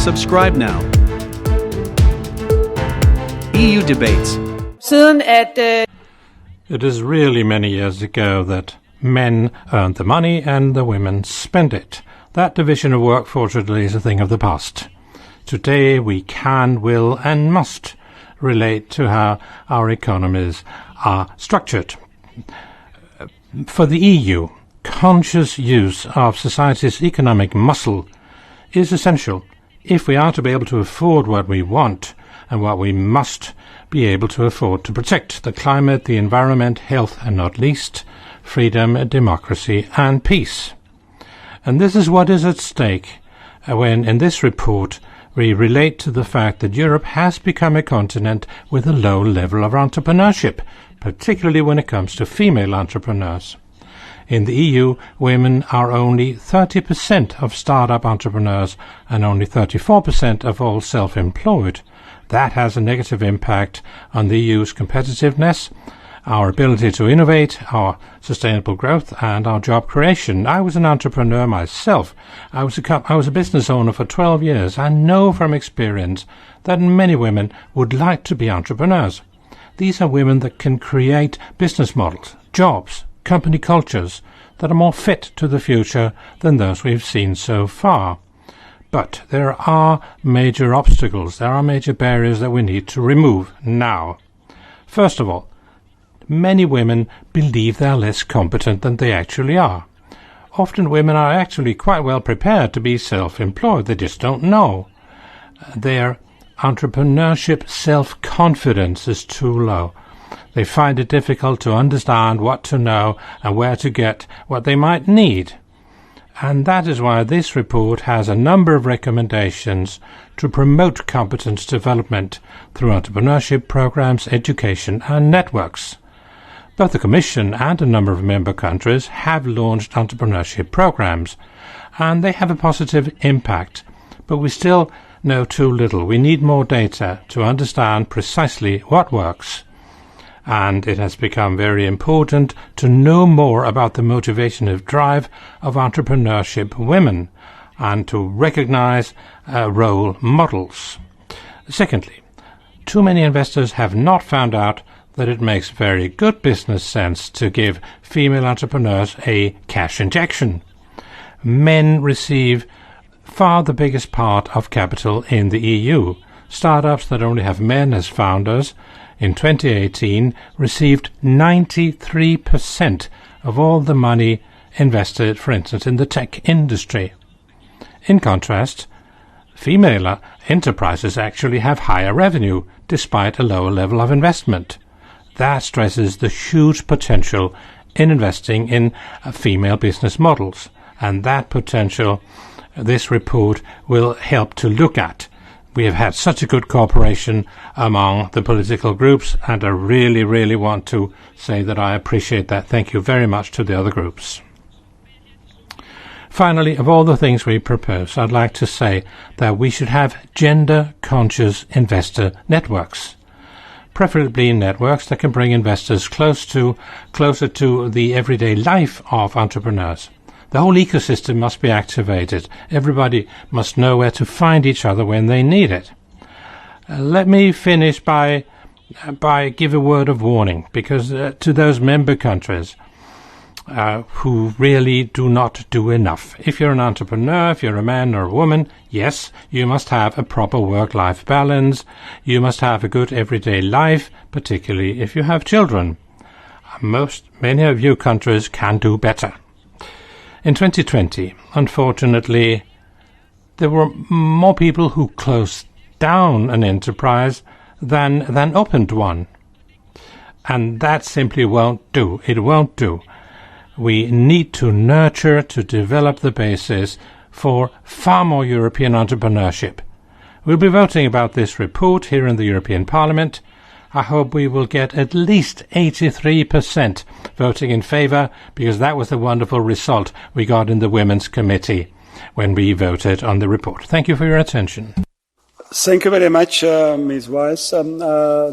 Subscribe now. EU debates. Siden at It is really many years ago that men earned the money and the women spent it. That division of work, fortunately, is a thing of the past. Today we can, will and must relate to how our economies are structured. For the EU, conscious use of society's economic muscle is essential if we are to be able to afford what we want and what we must be able to afford to protect: the climate, the environment, health, and not least, freedom, democracy, and peace. And this is what is at stake when, in this report, we relate to the fact that Europe has become a continent with a low level of entrepreneurship, particularly when it comes to female entrepreneurs. In the EU, women are only 30% of startup entrepreneurs and only 34% of all self-employed. That has a negative impact on the EU's competitiveness, our ability to innovate, our sustainable growth, and our job creation. I was an entrepreneur myself. I was a business owner for 12 years. I know from experience that many women would like to be entrepreneurs. These are women that can create business models, jobs, company cultures that are more fit to the future than those we've seen so far. But there are major obstacles, there are major barriers that we need to remove now. First of all, many women believe they're less competent than they actually are. Often women are actually quite well prepared to be self-employed, they just don't know. Their entrepreneurship self-confidence is too low. They find it difficult to understand what to know and where to get what they might need. And that is why this report has a number of recommendations to promote competence development through entrepreneurship programs, education and networks. Both the Commission and a number of member countries have launched entrepreneurship programs, and they have a positive impact. But we still know too little. We need more data to understand precisely what works. And it has become very important to know more about the motivational drive of entrepreneurship women and to recognize role models. Secondly, too many investors have not found out that it makes very good business sense to give female entrepreneurs a cash injection. Men receive far the biggest part of capital in the EU. Startups that only have men as founders in 2018 received 93% of all the money invested, for instance, in the tech industry. In contrast, female enterprises actually have higher revenue despite a lower level of investment. That stresses the huge potential in investing in female business models, and that potential this report will help to look at. We have had such a good cooperation among the political groups, and I really want to say that I appreciate that. Thank you very much to the other groups. Finally, of all the things we propose, I'd like to say that we should have gender-conscious investor networks, preferably networks that can bring investors closer to the everyday life of entrepreneurs. The whole ecosystem must be activated. Everybody must know where to find each other when they need it. Let me finish by give a word of warning, because to those member countries who really do not do enough. If you're an entrepreneur, if you're a man or a woman, yes, you must have a proper work-life balance. You must have a good everyday life, particularly if you have children. Many of you countries can do better. In 2020, unfortunately, there were more people who closed down an enterprise than opened one. And that simply won't do. It won't do. We need to nurture, to develop the basis for far more European entrepreneurship. We'll be voting about this report here in the European Parliament. I hope we will get at least 83% voting in favour, because that was the wonderful result we got in the Women's Committee when we voted on the report. Thank you for your attention. Thank you very much, Ms. Weiss.